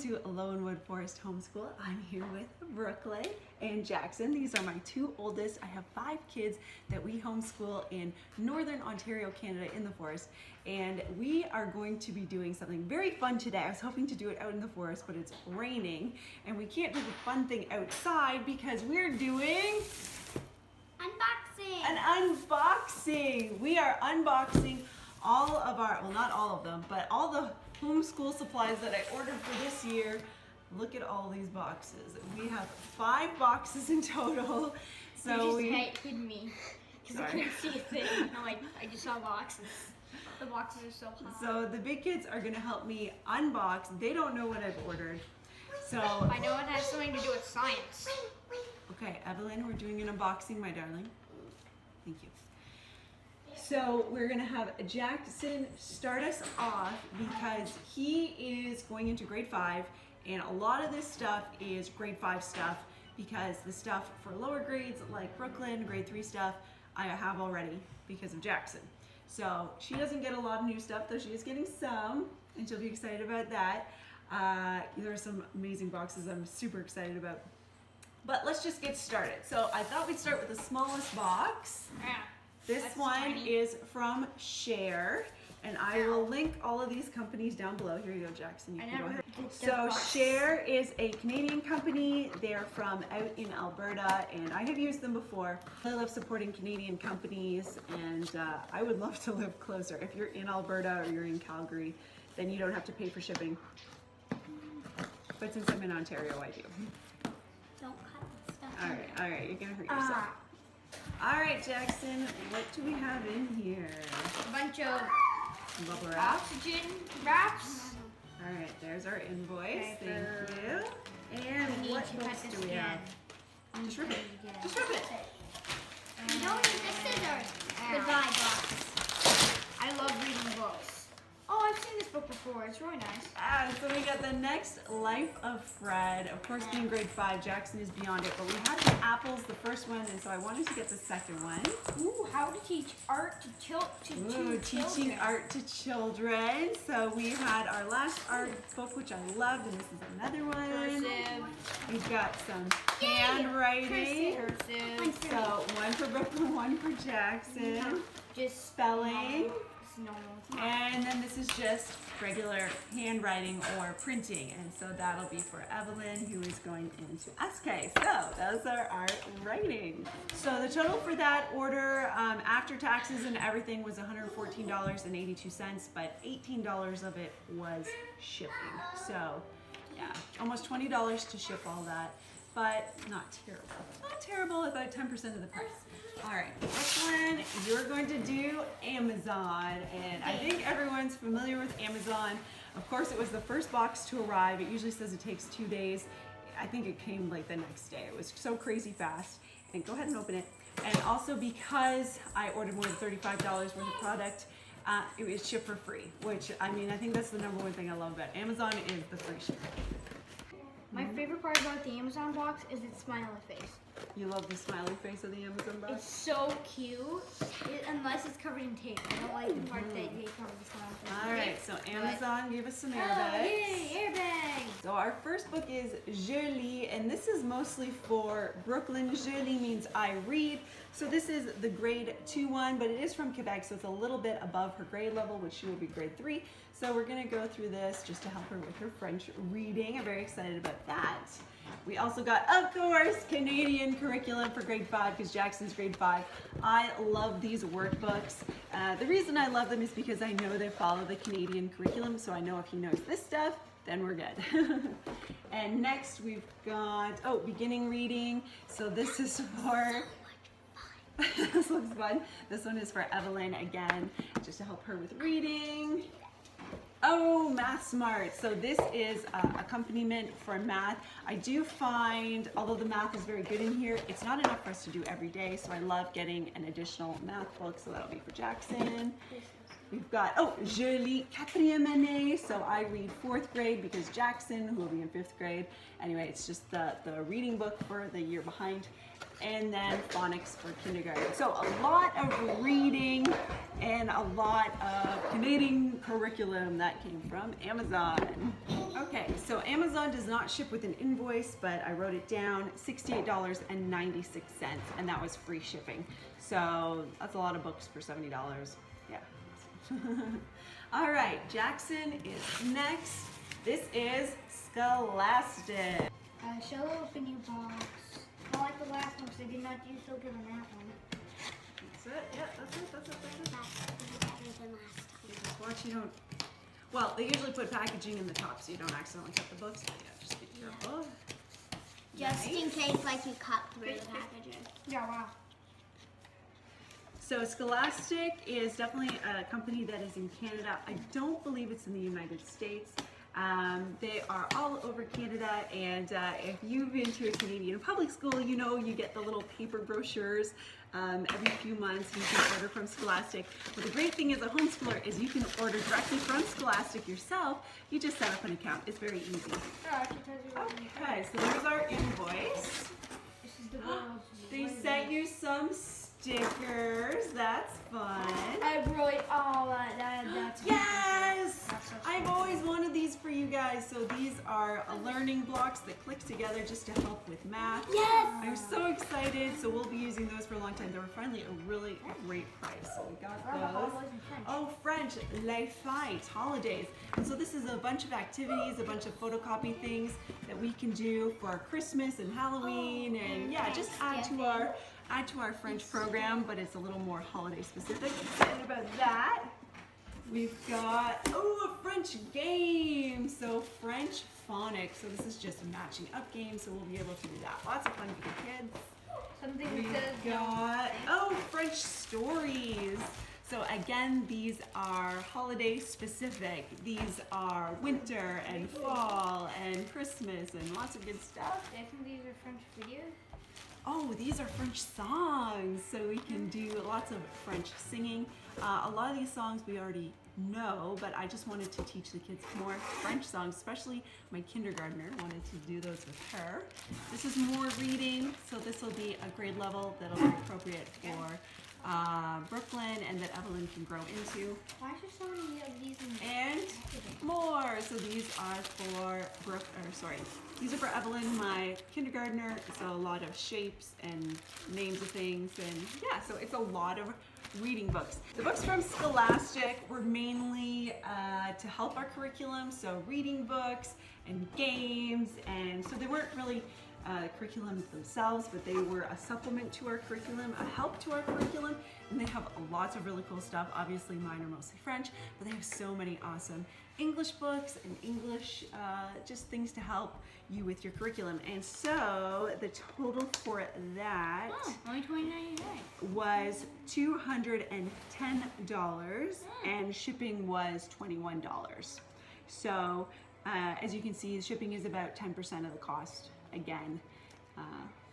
to Loewenwood Forest Homeschool. I'm here with Brooklyn and Jackson. These are my two oldest. I have 5 kids that we homeschool in Northern Ontario, Canada, in the forest. And we are going to be doing something very fun today. I was hoping to do it out in the forest, but it's raining. And we can't do the fun thing outside because we're doing unboxing. An unboxing. We are unboxing all of our, well, not all of them, but all the homeschool supplies that I ordered for this year. Look at all these boxes. We have 5 boxes in total. So you just hit me because I couldn't see a thing. I just saw boxes. The boxes are so hot. So the big kids are gonna help me unbox. They don't know what I've ordered. So I know it has something to do with science. Okay, Evelyn, we're doing an unboxing, my darling. Thank you. So we're gonna have Jackson start us off because he is going into grade 5 and a lot of this stuff is grade 5 stuff because the stuff for lower grades like Brooklyn, grade 3 stuff, I have already because of Jackson. So she doesn't get a lot of new stuff, though she is getting some, and she'll be excited about that. There are some amazing boxes I'm super excited about. But let's just get started. So I thought we'd start with the smallest box. Yeah. This That's one tiny. is from Share, and I will link all of these companies down below. Here you go, Jackson. You can go ahead. So Share is a Canadian company. They're from out in Alberta, and I have used them before. I love supporting Canadian companies, and I would love to live closer. If you're in Alberta or you're in Calgary, then you don't have to pay for shipping. But since I'm in Ontario, I do. Don't cut the stuff. All right, you're gonna hurt yourself. All right, Jackson, what do we have in here? A bunch of Bubble wrap. oxygen wraps. All right, there's our invoice. Okay, Thank you. And what books do we have? Just rip it. Just rip it. You don't need the scissors. Goodbye box. I love reading books. Oh, I've seen this book before. It's really nice. So we got The Next Life of Fred. Of course, being grade 5, Jackson is beyond it. But we had the apples, the first one, and so I wanted to get the second one. Ooh, how to teach art to Teaching children. art to children. So we had our last art book, which I loved, and this is another one. Cursive. We've got some handwriting. Cursive. So one for Brooklyn, one for Jackson. Just Spelling. normal. And then this is just regular handwriting or printing. And so that'll be for Evelyn, who is going into SK. So those are our writing. So the total for that order after taxes and everything was $114.82, but $18 of it was shipping. So yeah, almost $20 to ship all that, but not terrible. Not terrible, about 10% of the price. All right, next one, you're going to do Amazon, and I think everyone's familiar with Amazon. Of course, it was the first box to arrive. It usually says it takes 2 days. I think it came like the next day. It was so crazy fast. And go ahead and open it. And also because I ordered more than $35 worth of product, it was shipped for free, which, I mean, I think that's the #1 thing I love about Amazon is the free shipping. My favorite part about the Amazon box is its smiley face. You love the smiley face of the Amazon box? It's so cute, unless it's covered in tape. I don't like the part that they cover the smiley face. All right, so Amazon gave us some Oh, airbags. yay, airbags! So our first book is Je lis, and this is mostly for Brooklyn. Je lis means I read. So this is the grade 2 one, but it is from Quebec, so it's a little bit above her grade level, which she will be grade 3. So we're gonna go through this just to help her with her French reading. I'm very excited about that. We also got, of course, Canadian curriculum for grade 5 because Jackson's grade 5. I love these workbooks. The reason I love them is because I know they follow the Canadian curriculum, so I know if he knows this stuff, then we're good. And next we've got, beginning reading. So this is for, this looks fun. This one is for Evelyn again, just to help her with reading. Oh, Math Smart. So this is accompaniment for math. I do find, although the math is very good in here, it's not enough for us to do every day, so I love getting an additional math book, so that'll be for Jackson. We've got, Je lis 4e année, so I read 4th grade because Jackson, who will be in 5th grade. Anyway, it's just the reading book for the year behind. And then phonics for kindergarten. So a lot of reading and a lot of Canadian curriculum that came from Amazon. Okay, so Amazon Amazon does not ship with an invoice, but I wrote it down, $68.96, and that was free shipping. So that's a lot of books for $70. Yeah. All right, Jackson is next. This is Scholastic. Show open your box. Not like the last one, because I did not do so good on that one. That's it. Yeah, that's it. That's it. That's it. That's better than last time. Just watch you don't. Well, they usually put packaging in the top so you don't accidentally cut the books. But yeah, just be careful. Just Nice. in case, like, you cut through the packaging. Yeah, wow. So Scholastic is definitely a company that is in Canada. I don't believe it's in the United States. They are all over Canada, and if you've been to a Canadian public school, you know you get the little paper brochures every few months. You can order from Scholastic. But the great thing as a homeschooler is you can order directly from Scholastic yourself. You just set up an account. It's very easy. Okay, so there's our invoice. This is the world's They sent you some stickers. That's fun. I wrote all that's Yes! That's so I've always wanted these for you guys. So these are learning blocks that click together just to help with math. Yes! I'm so excited. So we'll be using those for a long time. They were finally a really great price. So we got those. Oh, French, les fêtes, holidays. And so this is a bunch of activities, a bunch of photocopy things that we can do for our Christmas and Halloween, and yeah, just add to our French program, but it's a little more holiday specific. Excited about that. We've got, a French game. So French phonics. So this is just a matching up game, so we'll be able to do that. Lots of fun for the kids. Something We've that says got, French stories. So again, these are holiday specific. These are winter and fall and Christmas and lots of good stuff. I think these are French videos. Oh, these are French songs, so we can do lots of French singing. A lot of these songs we already know, but I just wanted to teach the kids more French songs, especially my kindergartner wanted to do those with her. This is more reading, so this will be a grade level that'll be appropriate for Brooklyn and that Evelyn can grow into. Why is there so many of these in And more. So these are for these are for Evelyn, my kindergartner. So a lot of shapes and names of things, and yeah, so it's a lot of reading books. The books from Scholastic were mainly to help our curriculum, so reading books and games, and so they weren't really curriculum themselves, but they were a supplement to our curriculum, a help to our curriculum, and they have lots of really cool stuff. Obviously mine are mostly French, but they have so many awesome English books and English, just things to help you with your curriculum. And so the total for that only $29.99. was $210, and shipping was $21. So as you can see, shipping is about 10% of the cost again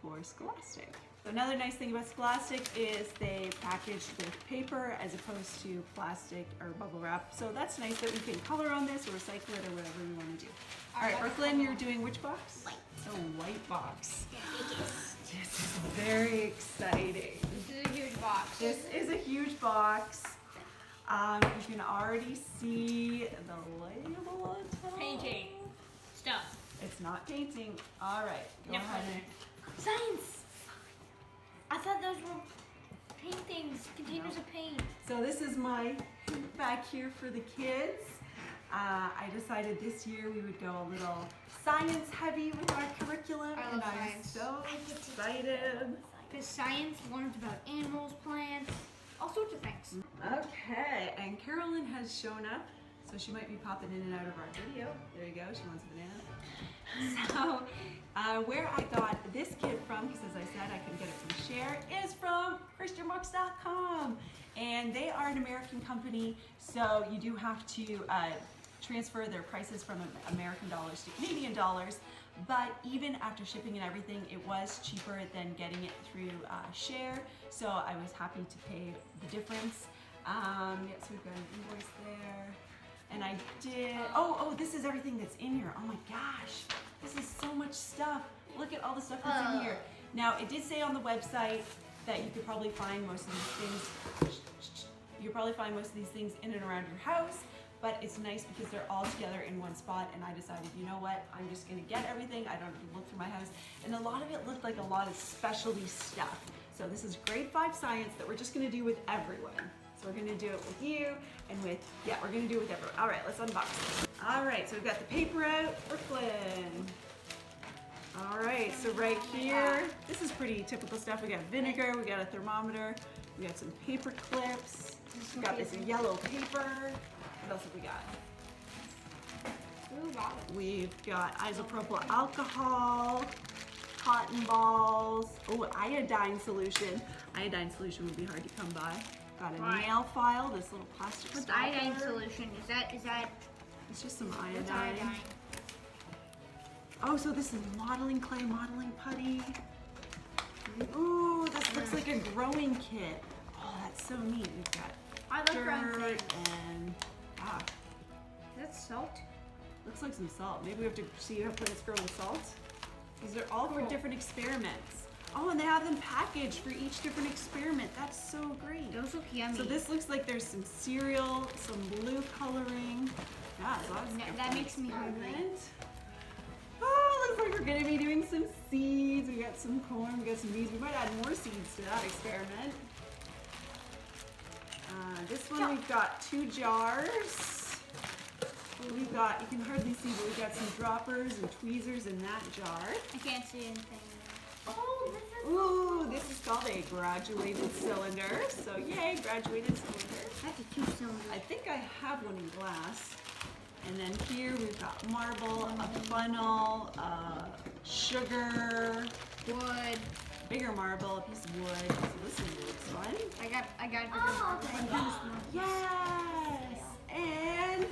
for Scholastic. So another nice thing about Scholastic is they package with paper as opposed to plastic or bubble wrap. So that's nice that we can color on this or recycle it or whatever we want to do. All right, Brooklyn, you're doing which box? White. Oh, white box. This is very exciting. This is a huge box. This is a huge box. You can already see the label on top. Painting. Stuff. It's not painting. All right, go ahead. Science. I thought those were paintings, containers of paint. So this is my back here for the kids. I decided this year we would go a little science heavy with our curriculum, I and love I'm science. so excited. Because science learns about animals, plants, all sorts of things. Okay, and Carolyn has shown up, so she might be popping in and out of our video. There you go, she wants a banana. So, where I got this kit from, because as I said, I couldn't get it from Share, is from ChristianBooks.com. And they are an American company, so you do have to transfer their prices from American dollars to Canadian dollars. But even after shipping and everything, it was cheaper than getting it through Share. So I was happy to pay the difference. Yeah, so we've got an invoice there. And I did, this is everything that's in here. Oh my gosh, this is so much stuff. Look at all the stuff that's in here. Now, it did say on the website that you could probably find most of these things, in and around your house, but it's nice because they're all together in one spot, and I decided, you know what, I'm just gonna get everything. I don't have to look through my house, and a lot of it looked like a lot of specialty stuff. So this is grade 5 science that we're just gonna do with everyone. So we're gonna do it with you and with, yeah, we're gonna do it with everyone. All right, let's unbox it. All right, so we've got the paper out, Brooklyn. All right, so right here, this is pretty typical stuff. We got vinegar, we got a thermometer, we got some paper clips, we got this yellow paper. What else have we got? We've got isopropyl alcohol, cotton balls, oh, iodine solution. Iodine solution would be hard to come by. Got a nail file, this little plastic What's stopper. iodine solution? Is that? It's just some What's iodine. iodine? Oh, so this is modeling clay, modeling putty. Ooh, this looks like a growing kit. Oh, that's so neat. We've got I love growing dirt things. and That's salt. looks like some salt. Maybe we have to see how it's growing salt. These are all for different experiments. Oh, and they have them packaged for each different experiment. That's so great. Those look yummy. So this looks like there's some cereal, some blue coloring. Yeah, there's lots of That makes me hungry. experiment. Oh, looks like we're gonna be doing some seeds. We got some corn, we got some beans. We might add more seeds to that experiment. This one we've got 2 jars. We've got, you can hardly see, but we've got some droppers and tweezers in that jar. I can't see anything. Oh, ooh, this is called a graduated cylinder. So yay, graduated cylinder. That's a 2-cylinder. I think I have one in glass. And then here we've got marble, a funnel, sugar, Wood. bigger marble, a piece of wood. So this is fun. I got a bigger one. Yes! And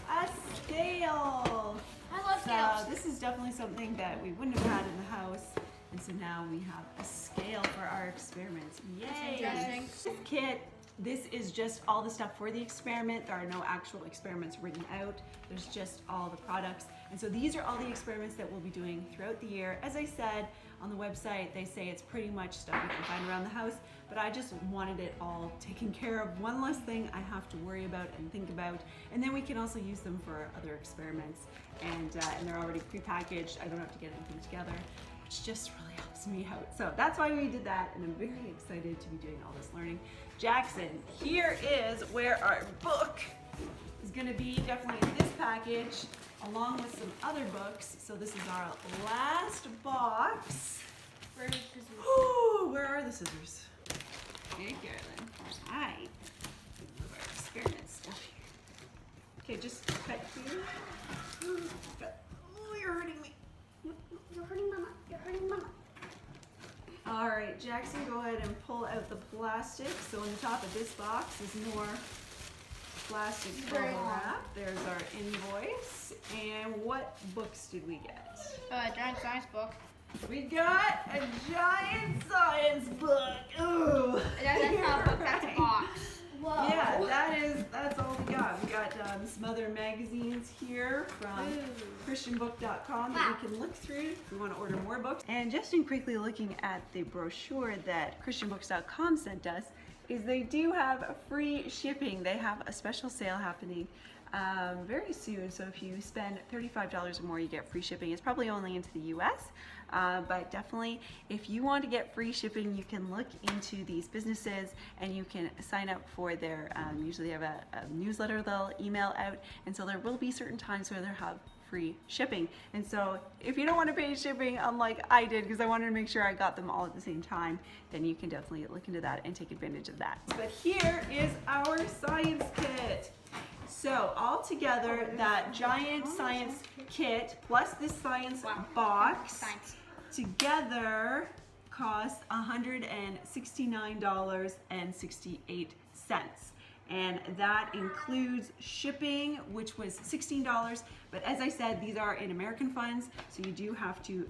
a scale. I love So scales. this is definitely something that we wouldn't have had in the house. And so now we have a scale for our experiments. Yay! interesting. This kit, this is just all the stuff for the experiment. There are no actual experiments written out. There's just all the products. And so these are all the experiments that we'll be doing throughout the year. As I said, on the website, they say it's pretty much stuff you can find around the house, but I just wanted it all taken care of. One less thing I have to worry about and think about. And then we can also use them for other experiments. And they're already prepackaged. I don't have to get anything together, which just really helps me out. So that's why we did that, and I'm very excited to be doing all this learning. Jackson, here is where our book is gonna be, definitely in this package, along with some other books. So this is our last box. Where are the scissors? Ooh, where are the scissors? Hey, Carolyn. Hi. Move our experiment stuff here. Okay, just cut here. Oh, you're hurting me. You're hurting Mama. You're hurting Mama. All right, Jackson, go ahead and pull out the plastic. So on the top of this box is more plastic bubble wrap. There's our invoice. And what books did we get? Giant science book. We got a giant science book. Ooh. That's not a book, that's a box. Whoa. Yeah, that's all we got. We got some other magazines here from christianbook.com that we can look through if we want to order more books. And just in quickly looking at the brochure that christianbooks.com sent us, is they do have free shipping. They have a special sale happening very soon. So if you spend $35 or more, you get free shipping. It's probably only into the US, but definitely if you want to get free shipping, you can look into these businesses and you can sign up for their, usually they have a newsletter they'll email out. And so there will be certain times where they'll have free shipping. And so if you don't want to pay shipping, unlike I did, because I wanted to make sure I got them all at the same time, then you can definitely look into that and take advantage of that. But here is our science kit. So all together, that giant science kit plus this science box together costs $169.68. And that includes shipping, which was $16. But as I said, these are in American funds, so you do have to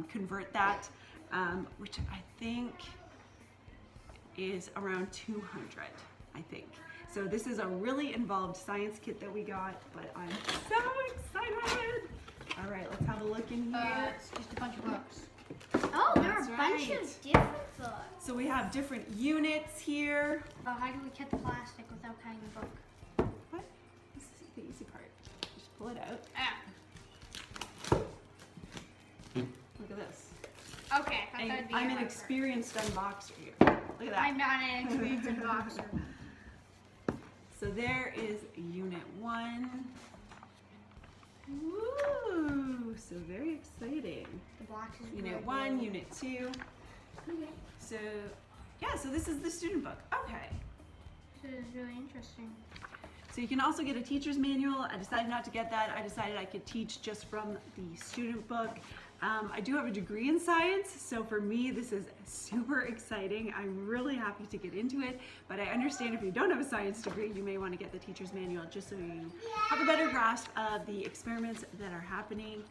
convert that, which I think is around 200, I think. So this is a really involved science kit that we got, but I'm so excited. All right, let's have a look in here. It's just a bunch of books. Oh, there are a bunch of different books. So we have different units here. How do we cut the plastic without cutting the book? What? easy part. Just pull it out. Ah. Look at this. Okay, I thought that'd be I'm an harder. experienced unboxer here. Look at that. I'm not an experienced unboxer. So there is Unit 1. Woo! So very exciting. The box is Unit really 1, cool. Unit 2. Okay. So, yeah, so this is the student book. Okay. This is really interesting. So you can also get a teacher's manual. I decided not to get that. I decided I could teach just from the student book. I do have a degree in science, so for me this is super exciting. I'm really happy to get into it, but I understand if you don't have a science degree, you may want to get the teacher's manual just so you have a better grasp of the experiments that are happening.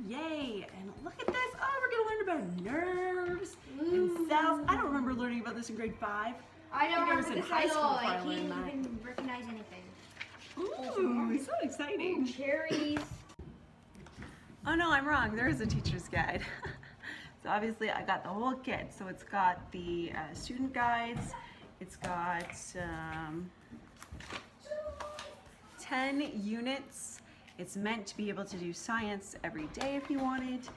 Yay! And look at this. Oh, we're gonna learn about nerves and cells. I don't remember learning about this in grade 5. I don't think I was remember in this high at school all. before I I can't learned that. even recognize anything. Ooh, so exciting. Cherries. Oh no, I'm wrong. There is a teacher's guide. So obviously I got the whole kit. So it's got the student guides. It's got 10 units. It's meant to be able to do science every day if you want it.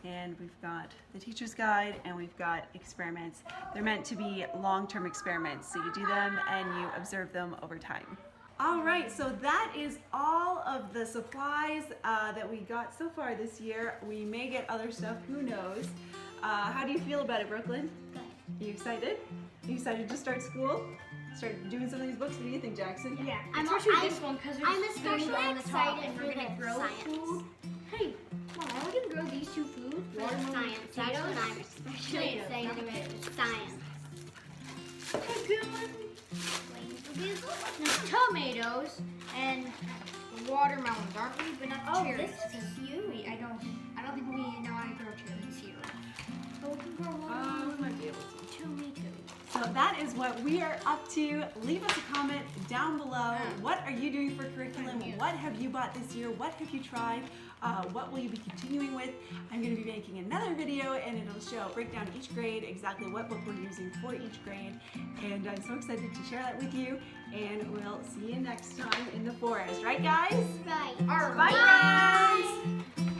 And we've got the teacher's guide and we've got experiments. They're meant to be long-term experiments. So you do them and you observe them over time. All right, so that is all of the supplies that we got so far this year. We may get other stuff, who knows. How do you feel about it, Brooklyn? Good. Are you excited? Are you excited to start school? Start doing some of these books? What do you think, Jackson? Yeah, I'm especially this one because I'm there's especially food on the top excited and for we're gonna the grow science. food. Hey, Mom, are we gonna grow these two foods? For the science. That's what I'm especially excited about. Science. There's tomatoes and watermelons, aren't we? But not Oh, cherries. this is huge. I don't think we know how to grow cherries here. But we can grow We might be able to. tomatoes. So that is what we are up to. Leave us a comment down below. What are you doing for curriculum? What have you bought this year? What have you tried? What will you be continuing with? I'm going to be making another video and it'll show a breakdown of each grade, exactly what book we're using for each grade. And I'm so excited to share that with you. And we'll see you next time in the forest. Right, guys? Right. All Bye, right. friends!